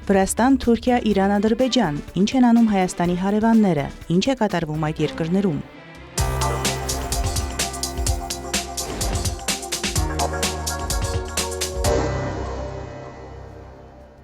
Վրաստան, Թուրքիա, Իրան, Ադրբեջան։ Ինչ են անում Հայաստանի հարևանները։ Ինչ է կատարվում այդ երկրներում։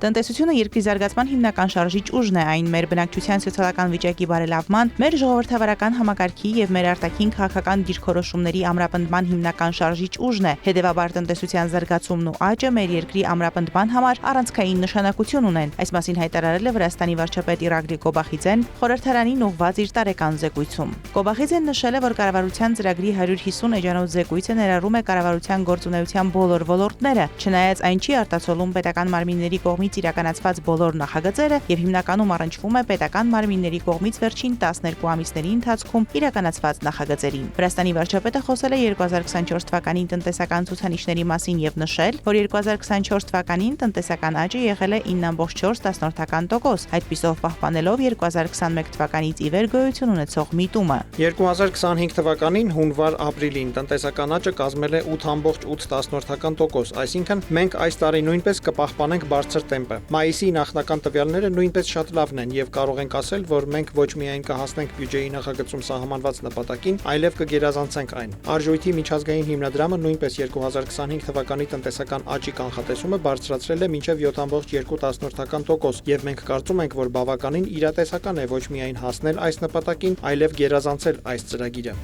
Տնտեսությունը երկրի զարգացման հիմնական շարժիչ ուժն է, այն մեր բնակչության սոցիալական վիճակի բարելավման, մեր ժողովրդավարական համակարգի եւ մեր արտաքին քաղաքական դիրքորոշումների ամրապնդման հիմնական շարժիչ ուժն է։ Հետևաբար տնտեսության զարգացումն ու աճը մեր երկրի ամրապնդման համար առանցքային նշանակություն ունեն։ Այս մասին հայտարարել է Վրաստանի վարչապետ Իրակլի Կոբախիձեն խորհրդարանին ուղղված իր տարեկան զեկույցում։ Կոբախիձեն նշել է, որ կառավարության ծրագրի 150 էջանոց զեկույցը ներառում է կառավարության գործունեության բոլոր ոլորտները, չնայած այն չի արտացոլում պետական մարմինների կողմից իրականացված բոլոր նախագծերը եւ հիմնականում առնչվում է պետական մարմինների կողմից վերջին 12 ամիսների ընթացքում իրականացված նախագծերին։ Վրաստանի վարչապետը խոսել է 2024 թվականի տնտեսական ցուցանիշների մասին եւ նշել, որ 2024 թվականին տնտեսական աճը եղել է 9.4%, այդպիսով պահպանելով 2021 թվականից ի վեր գոյություն ունեցող միտումը։ 2025 թվականին հունվար-ապրիլին տնտեսական աճը կազմել է 8.8%, այսինքն մենք այս տարի նույնպես կպահպանենք բարձր տեմպը։ Մայիսի նախնական տվյալները նույնպես շատ լավն են եւ կարող ենք ասել, որ մենք ոչ միայն կհասնենք բյուջեի նախագծում սահմանված նպատակին, այլև կգերազանցենք այն։ Արժույթի միջազգային հիմնադրամը նույնպես 2025 թվականի տնտեսական աճի կանխատեսումը բարձրացրել է մինչև 7.2%, եւ մենք կարծում ենք, որ բավականին իրատեսական է ոչ միայն հասնել այս նպատակին, այլև գերազանցել այս ծրագիրը։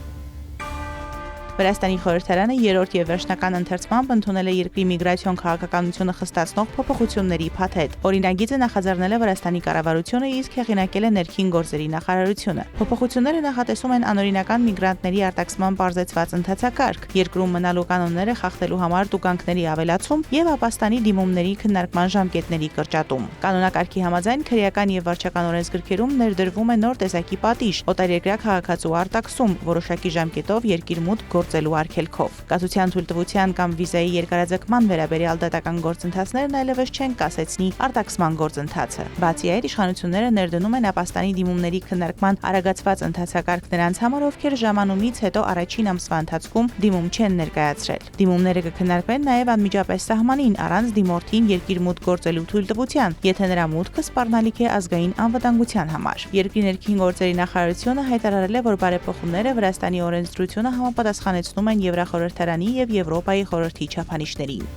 Վրաստանի խորհրդարանը երրորդ եւ վերջնական ընթերցմամբ ընդունել է երկրի միգրացիոն քաղաքականությունը խստացնող փոփոխությունների փաթեթ։ Օրինագիծը նախաձեռնել է Վրաստանի կառավարությունը, իսկ հեղինակել է ներքին գործերի նախարարությունը։ Փոփոխությունները նախատեսում են անօրինական միգրանտների արտաքսման պարզեցված ընթացակարգ, երկրում մնալու կանոնները խախտելու համար տուգանքների ավելացում եւ ապաստանի դիմումների քննարկման ժամկետների կրճատում։ Կանոնակարգի համաձայն քրեական եւ վարչական օրենսգրքերում ներդրվում է նոր տեսակի պատիժ՝ օտարերկրյա քաղաքացու արտաքսում, որոշակի ժամկետով երկիր մուտք գործելու արգելքով։ Կացության թույլտվության կամ վիզայի երկարաձգման վերաբերյալ դատական գործընթացներն այլևս չեն կասեցնի արտաքսման գործընթացը։ Բացի այդ, իշխանությունները ներդնում են ապաստանի դիմումների քննարկման արագացված ընթացակարգ նրանց համար, ովքեր ժամանումից հետո առաջին ամսվա ընթացքում դիմում չեն ներկայացրել։ Դիմումները կքննարկվեն նաև անմիջապես սահմանին, առանց դիմորդին երկիր մուտք գործելու թույլտվության, եթե նրա մուտքը սպառնալիք է ազգային անվտանգության համար։ Երկրի ներքին գործերի նախարարությունը հայտարարել է, որ բարեփոխումները Վրաստանի օրենսդրությունը համապատասխանեցնում են Եվրախորհրդարանի եւ Եվրոպայի խորհրդի չափանիշներին։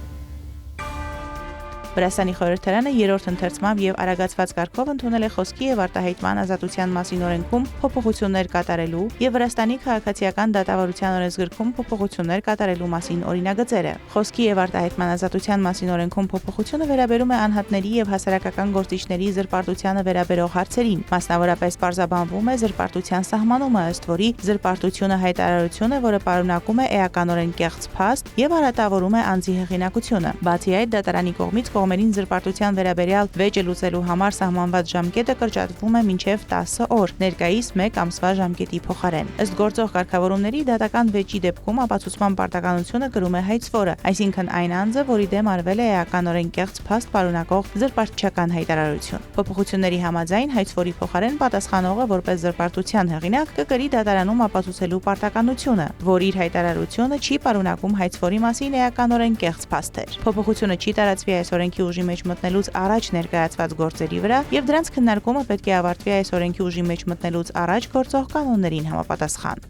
Վրաստանի խորհրդարանը երրորդ ընթերցմամբ եւ արագացված կարգով ընդունել է խոսքի եւ արտահայտման ազատության մասին օրենքում փոփոխություններ կատարելու եւ Վրաստանի քաղաքացիական դատավարության օրենսգրքում փոփոխություններ կատարելու մասին օրինագծերը։ Խոսքի եւ արտահայտման ազատության մասին օրենքում փոփոխությունը վերաբերում է անհատների եւ հասարակական գործիչների զրպարտությանը վերաբերող հարցերին։ Մասնավորապես պարզաբանվում է զրպարտության սահմանումը, ըստ որի զրպարտությունը հայտարարություն է, որը պարունակում է էականորեն կեղծ փաստ եւ արատավորում է անձի հեղինակությունը։ Բացի այդ, դատարանի կողմից կողմերին զրպարտության վերաբերյալ վեճը լուծելու համար սահմանված ժամկետը կրճատվում է մինչև 10 օր, ներկայիս 1 ամսվա ժամկետի փոխարեն։ Ըստ գործող կարգավորումների, դատական վեճի դեպքում ապացուցման պարտականությունը կրում է հայցվորը, այսինքն այն անձը, որի դեմ արվել է էականորեն կեղծ փաստ պարունակող զրպարտչական հայտարարություն։ Փոփոխությունների համաձայն հայցվորի փոխարեն պատասխանողը որպես զրպարտության հեղինակ կկրի դատարանում ապացուցելու պարտականությունը, որ իր հայտարարությունը չի պարունակում հայցվորի մասին էականորեն կեղծ փաստեր։ Փոփոխությունը չի տարածվի այս օրենքի ուժի մեջ մտնելուց առաջ ներկայացված գործերի վրա եւ դրանց քննարկումը պետք է ավարտվի այս օրենքի ուժի մեջ մտնելուց առաջ գործող կանոններին համապատասխան։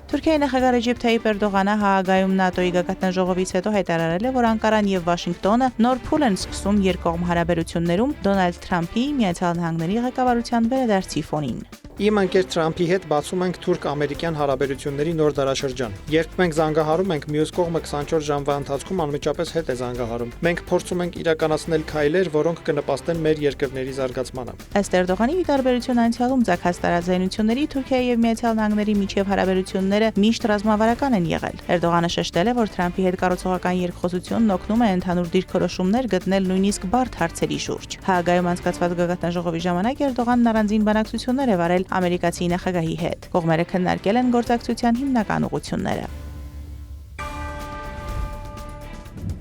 Թուրքիայի նախագահ Ռեջեփ Թայիփ Էրդողանը Հաագայում ՆԱՏՕ-ի գագաթնաժողովից հետո հայտարարել է, որ Անկարան եւ Վաշինգտոնը նոր փուլ են սկսում երկկողմ հարաբերություններում Դոնալդ Թրամփի Միացյալ Նահանգների ղեկավարության վերադարձի ֆոնին։ Իմ ընկեր Թրամփի հետ բացում ենք թուրք-ամերիկյան հարաբերությունների նոր դարաշրջան։ Երբ մենք զանգահարում ենք, մյուս կողմը 24 ժամվա ընթացքում անմիջապես հետ է զանգահարում։ Մենք փորձում ենք իրականացնել քայլեր, որոնք կնպաստեն մեր երկրների զարգացմանը։ Ըստ Էրդողանի, ի տարբերություն անցյալում ցակած տարաձայնությունների, Թուրքիայի եւ Միացյալ Նահանգների միջև հարաբերությունները միշտ ռազմավարական են եղել։ Էրդողանը շեշտել է, որ Թրամփի հետ կառուցողական երկխոսությունն օգնում է ընդհանուր դիրքորոշումներ գտնել նույնիսկ բարդ հարցերի շուրջ։ Հաագայում անցկացված գագաթնաժողովի ժամանակ Էրդողանն առանձին բանակցություններ է վարել ամերիկացի նախագահի հետ։ Կողմերը քննարկել են գործակցության հիմնական ուղղությունները։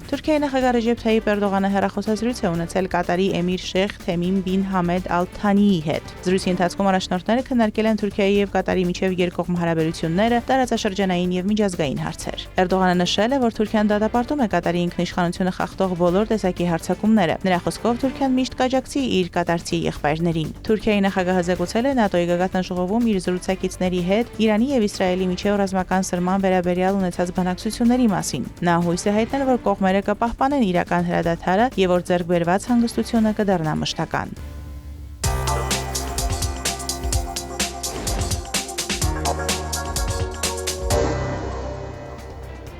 Թուրքիայի նախագահ Ռեջեփ Թայիփ Էրդողանը հեռախոսազրույց է ունեցել Կատարի էմիր Շեյխ Թեմիմ բին Համեդ Ալ Թանիի հետ։ Զրույցի ընթացքում առաջնորդները քննարկել են Թուրքիայի եւ Կատարի միջև երկկողմ հարաբերությունները, տարածաշրջանային եւ միջազգային հարցեր։ Էրդողանը նշել է, որ Թուրքիան դատապարտում է Կատարի ինքնիշխանությունը խախտող բոլոր տեսակի հարձակումները։ Նրա խոսքով Թուրքիան միշտ կաջակցի իր կատարցի եղբայրներին։ Թուրքիայի նախագահը զեկուցել է ՆԱՏՕ-ի գագաթնաժողովում իր զրուցակիցների հետ Իրանի եւ Իսրայելի միջև ռազմական սրման վերաբերյալ ունեցած բանակցությունների մասին։ Նա հույս է հայտնել, որ կողմերը կպահպանեն իրական հրադադարը եւ որ ձեռք բերված հանգստությունը կդառնա մշտական։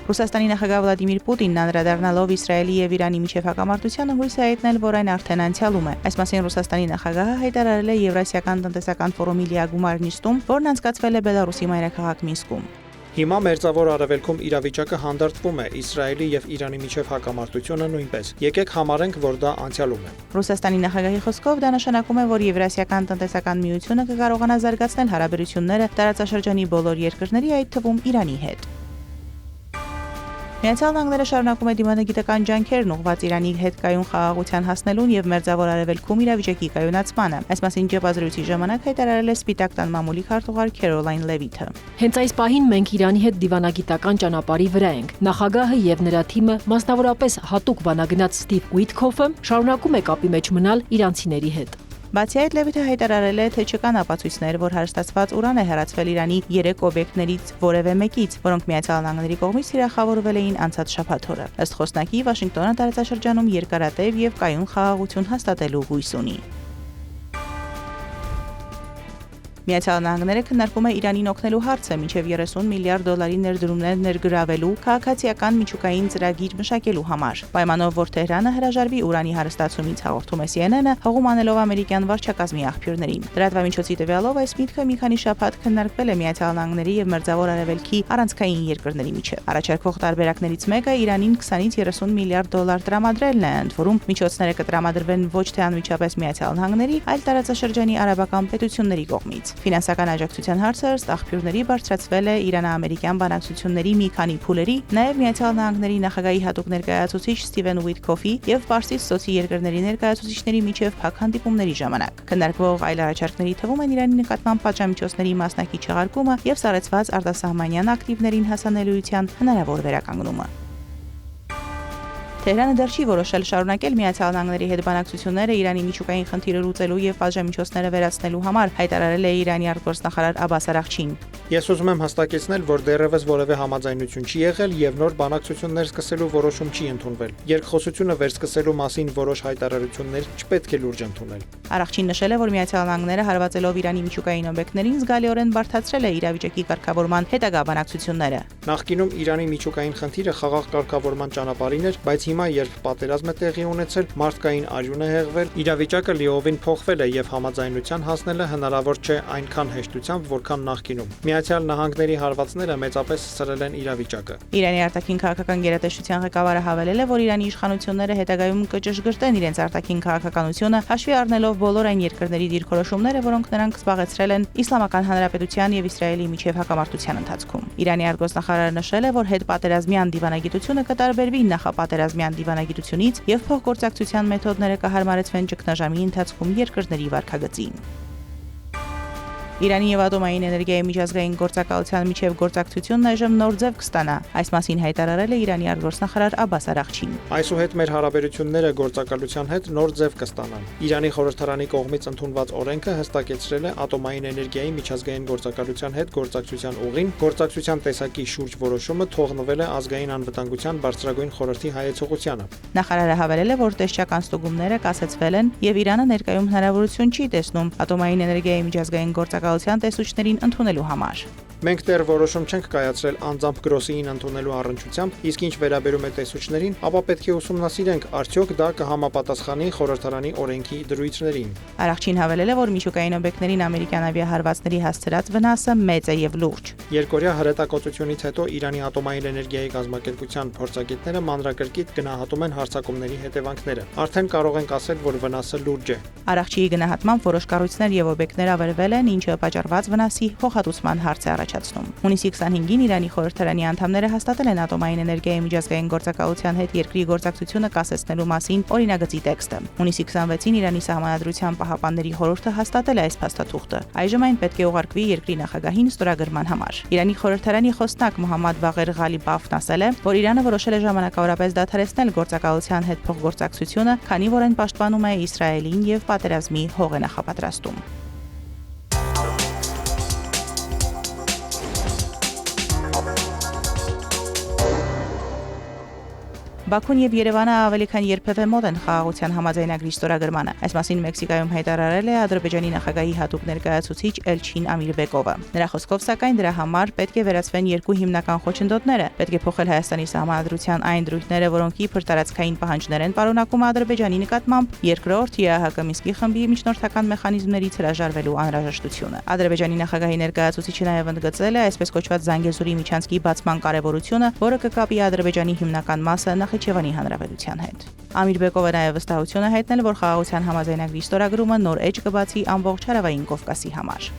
Ռուսաստանի նախագահ Վլադիմիր Պուտինն անդրադառնալով Իսրայելի եւ Իրանի միջև հակամարտությանը հույս է հայտնել, որ այն արդեն անցյալում է։ Այս մասին Ռուսաստանի նախագահը հայտարարել է Եվրասիական տնտեսական ֆորումի լիագումար նիստում, որն անցկացվել է Բելարուսի մայրաքաղաք Մինսկում։ Հիմա Մերձավոր Արևելքում իրավիճակը հանդարտվում է, Իսրայելի եւ Իրանի միջև հակամարտությունը նույնպես։ Եկեք համարենք, որ դա անցյալում է։ Ռուսաստանի նախագահի խոսքով դա նշանակում է, որ Եվրասիական տնտեսական միությունը կկարողանա զարգացնել հարաբերությունները տարածաշրջանի բոլոր երկրների, այդ թվում Իրանի հետ։ Միացյալ Նահանգները շարունակում է դիմանկարական ջանքերն ուղղված Իրանի հետ կայուն խաղաղության հասնելուն եւ Մերձավոր Արևելքում իրավիճակի կայունացմանը։ Այս մասին ճեպազրույցի ժամանակ հայտարարել է Սպիտակ տան մամուլի քարտուղար Քերոլայն Լևիթը։ Հենց այս պահին մենք Իրանի հետ դիվանագիտական ճանապարհի վրա ենք։ Նախագահը եւ նրա թիմը, մասնավորապես հատուկ բանագնաց Ստիվ Ուիթքոֆը, շարունակում է կապի մեջ մնալ իրանցիների հետ։ Բացի այդ, Լևիթը հայտարարել է, թե չկան ապացույցներ, որ հարստացված ուրան է հեռացվել Իրանի 3 օբյեկտներից որևէ մեկից, որոնք Միացյալ Նահանգների կողմից թիրախավորվել էին անցած շաբաթ օրը։ Ըստ խոսնակի, Վաշինգտոնը տարածաշրջանում երկարատև եւ կայուն խաղաղություն հաստատելու հույս ունի։ Միացյալ Նահանգները քննարկում է Իրանին օգնելու հարցը մինչև 30 միլիարդ դոլարի ներդրումներ ներգրավելու քաղաքացիական միջուկային ծրագիր մշակելու համար։ Պայմանով, որ Թեհրանը հրաժարվի ուրանի հարստացումից, հաղորդում է CNN-ը, հողում անելով ամերիկյան վարչակազմի աղբյուրներին։ Լրատվամիջոցի տվյալով այս միտքը մի քանի շաբաթ քննարկվել է Միացյալ Նահանգների եւ Մերձավոր Արևելքի առանցքային երկրների միջև։ Առաջարկվող տարբերակներից մեկը Իրանին 20-ից 30 միլիարդ դոլար տրամադրելն է, ընդ որում միջոցները կտրամադրվեն ոչ թե անմիջապես Միացյալ Նահանգների, այլ տարածաշրջանի արաբական պետությունների կողմից։ Ֆինանսական աջակցության հարցը ըստ աղբյուրների բարձրացվել է իրանա-ամերիկյան բանակցությունների մի քանի փուլերի, նաև Միացյալ Նահանգների նախագահի հատուկ ներկայացուցիչ Ստիվեն Ուիթքոֆի եւ Պարսից ծոցի երկրների ներկայացուցիչների միջև փակ հանդիպումների ժամանակ։ Քննարկվող այլ առաջարկների թվում են Իրանի նկատմամբ պատժամիջոցների մասնակի չեղարկումը եւ սառեցված արտասահմանյան ակտիվներին հասանելիության հնարավոր վերականգնումը։ Թեհրանը դեռ չի որոշել շարունակել Միացյալ Նահանգների հետ բանակցությունները Իրանի միջուկային խնդիրը լուծելու եւ պատժամիջոցները վերացնելու համար, հայտարարել է Իրանի արտգործնախարար Աբբաս Արաղչին։ Ես ուզում եմ հստակեցնել, որ դեռևս որևէ համաձայնություն չի եղել եւ նոր բանակցություններ սկսելու որոշում չի ընդունվել։ Երկխոսությունը վերսկսելու մասին որոշ հայտարարություններ չպետք է լուրջ ընդունել։ Արաղչին նշել է, որ Միացյալ Նահանգները հարվածելով Իրանի միջուկային օբյեկտներին զգալիորեն բարդացրել է իրավիճակի կարգավորման հետագա բանակցությունները։ Նախկինում Իրանի միջուկային խնդիրը խաղաղ կարգավորման ճանապարհին էր, բայց հիմա, երբ պատերազմ է տեղի ունեցել, մարդկային արյուն է հեղվել, իրավիճակը լիովին փոխվել է եւ համաձայնության հասնելը հնարավոր չէ այնքան հեշտությամբ, որքան նախկինում։ Միացյալ Նահանգների հարվածները մեծապես սրել են իրավիճակը։ Իրանի արտաքին քաղաքական գերատեսչության ղեկավարը հավելել է, որ Իրանի իշխանությունները հետագայում կճշգրտեն իրենց արտաքին քաղաքականությունը, հաշվի առնելով բոլոր այն երկրների դիրքորոշումները, որոնք նրանք զբաղեցրել են Իսլամական Հանրապետության եւ Իսրայելի միջև հակամարտության ընթացքում։ Իրանի արտգործնախարարը նշել է, որ հետպատերազմյան դիվանագիտությունը կտարբերվի նախապատերազմյան դիվանագիտությունից եւ փոխգործակցության մեթոդները կհարմարեցվեն ճգնաժամի ընթացքում երկրների վարքագծին։ Իրանի եւ ատոմային էներգիայի միջազգային գործակալության միջև գործակցությունն այժմ նոր ձև կստանա։ Այս մասին հայտարարել է Իրանի արտգործնախարար Աբբաս Արաղչին։ Այսուհետ մեր հարաբերությունները գործակալության հետ նոր ձև կստանան։ Իրանի խորհրդարանի կողմից ընդունված օրենքը հստակեցրել է ատոմային էներգիայի միջազգային գործակալության հետ գործակցության ուղին, գործակցության տեսակի շուրջ որոշումը թողնվել է ազգային անվտանգության բարձրագույն խորհրդի հայեցողությանը։ Նախարարը հավելել է, որ տեսչական ստուգումները կասեցվել են եւ Իրանը ներկայում հնարավորություն չի տեսնում ատոմային էներգիայի միջազգային գործակալության տեսուչներին ընդունելու համար։ Մենք դեռ որոշում չենք կայացրել անձամբ գրոսին ընդունելու առնչությամբ, իսկ ինչ վերաբերում է տեսուչներին, ապա պետք է ուսումնասիրենք, արդյոք դա կհամապատասխանի խորհրդարանի օրենքի դրույթներին։ Արաղչին հավելել է, որ միջուկային օբյեկտներին ամերիկյան ավիահարվածների հասցրած վնասը մեծ է եւ լուրջ։ Երկօրյա հրետակոծությունից հետո Իրանի ատոմային էներգիայի կազմակերպության փորձագետները մանրակրկիտ գնահատում են հարձակումների հետևանքները։ Արդեն կարող ենք ասել, որ վնասը լուրջ է։ Արաղչիի գնահատմամբ որոշ կառույցներ եւ օբյեկտներ ավերվել են, ինչը պատճառված վնասի փոխհատուցման հարց է առաջացնում։ Հունիսի 25-ին Իրանի խորհրդարանի անդամները հաստատել են ատոմային էներգիայի միջազգային գործակալության հետ երկրի գործակցությունը կասեցնելու մասին օրինագծի տեքստը։ Հունիսի 26-ին Իրանի Սահմանադրության պահապանների խորհուրդը հաստատել է այս փաստաթուղթը։ Այժմ այն պետք է ուղարկվի երկրի նախագահին ստորագրման համար։ Իրանի խորհրդարանի խոսնակ Մոհամմադ Բաղեր Ղալիբաֆն ասել է, որ Իրանը որոշել է ժամանակավորապես դադարեցնել գործակալության հետ փոխգործակցությունը, քանի որ այն պաշտպանում է Իսրայելին եւ պատերազմի հող է նախապատրաստում։ Բաքուն եւ Երևանը ավելի քան երբևէ մոտ են խաղաղության համաձայնագրի ստորագրմանը։ Այս մասին Մեքսիկայում հայտարարել է Ադրբեջանի նախագահի հատուկ ներկայացուցիչ Էլչին Ամիրբեկովը։ Նրա խոսքով, սակայն, դրա համար պետք է վերացվեն երկու հիմնական խոչընդոտները։ Պետք է փոխել Հայաստանի Սահմանադրության այն դրույթները, որոնք իբր տարածքային պահանջներ են պարունակում Ադրբեջանի նկատմամբ, երկրորդ ԵԱՀԿ Մինսկի խմբի միջնորդական մեխանիզմներից հրաժարվելու անհրաժեշտությունը։ Ադրբեջանի նախագահի ներկայացուցիչը նաև ընդգծել է այսպես կոչված Զանգեզուրի միջանցքի բացման կարևորությունը, որը կկապի Ադրբեջանի հիմնական մասը Նախիջևանի Հանրապետության հետ։ Ամիրբեկովը նաև վստահություն է հայտնել, որ խաղաղության համաձայնագրի ստորագրումը նոր էջ կբացի ամբողջ հարավային Կովկասի համար։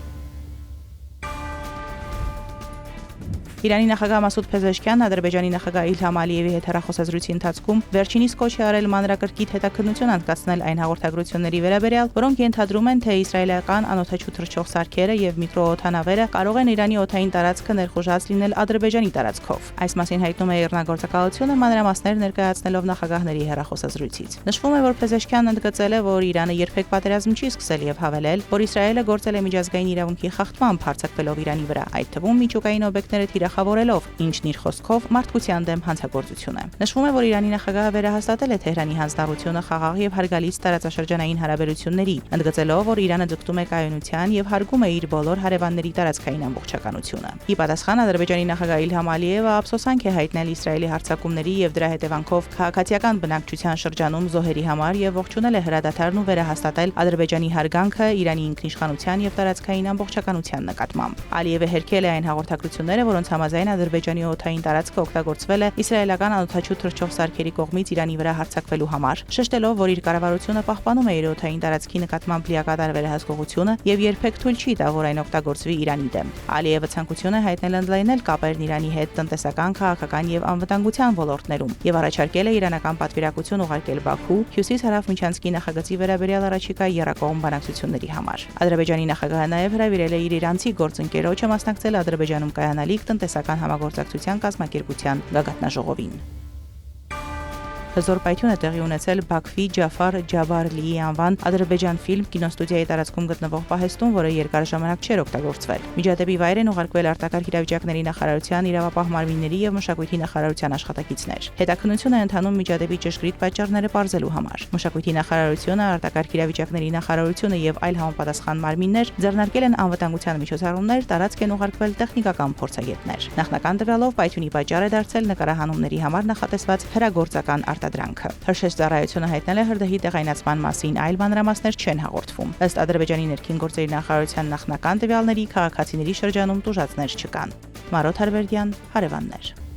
Իրանի նախագահ Մասուդ Փեզեշքյանն Ադրբեջանի նախագահ Իլհամ Ալիևի հետ հեռախոսազրույցի ընթացքում վերջինիս կոչ է արել մանրակրկիտ հետաքննություն անցկացնել այն հաղորդագրությունների վերաբերյալ, որոնք ենթադրում են, թե իսրայելական անօդաչու թռչող սարքերը եւ միկրոօդանավերը կարող են Իրանի օդային տարածքը ներխուժած լինել Ադրբեջանի տարածքով։ Այս մասին հայտնում է Իռնագործակալությունը մանրամասներ ներկայացնելով նախագահների հեռախոսազրույցից։ Նշվում է, որ Փեզեշքյանն ընդգծել է, որ Իրանը երբեք պատերազմ չի սկսել եւ հավելել, որ Իսրայելը գործել է միջազգային իրավունքի խախտմամբ հարձակվելով Իրանի վրա, այդ թվում միջուկային օբյեկտները խավորելով, ինչն իր խոսքով մարդկության դեմ հանցագործություն է։ Նշվում է, որ Իրանի նախագահը վերահաստատել է Թեհրանի հանձնառությունը խաղաղ եւ հարգալից տարածաշրջանային հարաբերությունների, ընդգծելով, որ Իրանը ձգտում է կայունության եւ հարգում է իր բոլոր հարևանների տարածքային ամբողջականությունը։ Ի պատասխան Ադրբեջանի նախագահ Իլհամ Ալիևը ափսոսանք է հայտնել Իսրայելի հարձակումների եւ դրա հետևանքով քաղաքացիական բնակչության շրջանում զոհերի համար եւ ողջունել է հրադադարն ու վերահաստատել Ադրբեջանի հարգանքը Իրանի ինքնիշխանության եւ տարածքային ամբողջականության նկատմամբ։ Ալիևը հերքել է այն հաղորդագրությունները, որոնց համաձայն Ադրբեջանի օդային տարածքը օգտագործվել է իսրայելական անօդաչու թռչող սարքերի կողմից Իրանի վրա հարձակվելու համար, շեշտելով, որ իր կառավարությունը պահպանում է իր օդային տարածքի նկատմամբ լիակատար վերահսկողությունը եւ երբեք թույլ չի տա, որ այն օգտագործվի Իրանի դեմ։ Ալիևը ցանկություն է հայտնել ընդլայնել կապերն Իրանի հետ տնտեսական, քաղաքական եւ անվտանգության ոլորտներում եւ առաջարկել է իրանական պատվիրակություն ուղարկել Բաքու հյուսիս-հարավ միջանցքի նախագծի վերաբերյալ առաջիկա եռակողմ բանակցությունների համար։ Ադրբեջանի նախագահը նաեւ հրավիրել է իր իրանցի գործընկերոջը մասնակցել Ադրբեջանում կայանալիք տնտեսական համագործակցության կազմակերպության գագաթնաժողովին։ Հզոր պայթյուն է տեղի ունեցել Բաքվի Ջաֆար Ջաբարլիի անվան Ադրբեջան ֆիլմ կինոստուդիայի տարածքում գտնվող պահեստում, որը երկար ժամանակ չէր օգտագործվել։ Միջադեպի վայր են ուղարկվել արտակարգ իրավիճակների նախարարության, իրավապահ մարմինների եւ մշակույթի նախարարության աշխատակիցներ։ Հետաքննություն է ընթանում միջադեպի ճշգրիտ պատճառները պարզելու համար։ Մշակույթի նախարարությունը, արտակարգ իրավիճակների նախարարությունը եւ այլ համապատասխան մարմիններ ձեռնարկել են անվտանգության միջոցառումներ, տարածք են ուղարկվել տեխնիկական փորձագետներ։ Նախնական տվյալով պայթյունի պատճառ է դարձել նկարահանումների համար նախատեսված հրագործական արտադրանքը։ Հրշեջ ծառայությունը հայտնել է հրդեհի տեղայնացման մասին, այլ մանրամասներ չեն հաղորդվում։ Ըստ Ադրբեջանի ներքին գործերի նախարարության նախնական տվյալների քաղաքացիների շրջանում տուժածներ չկան։ Մարոթ Հարվերդյան, հարևաններ։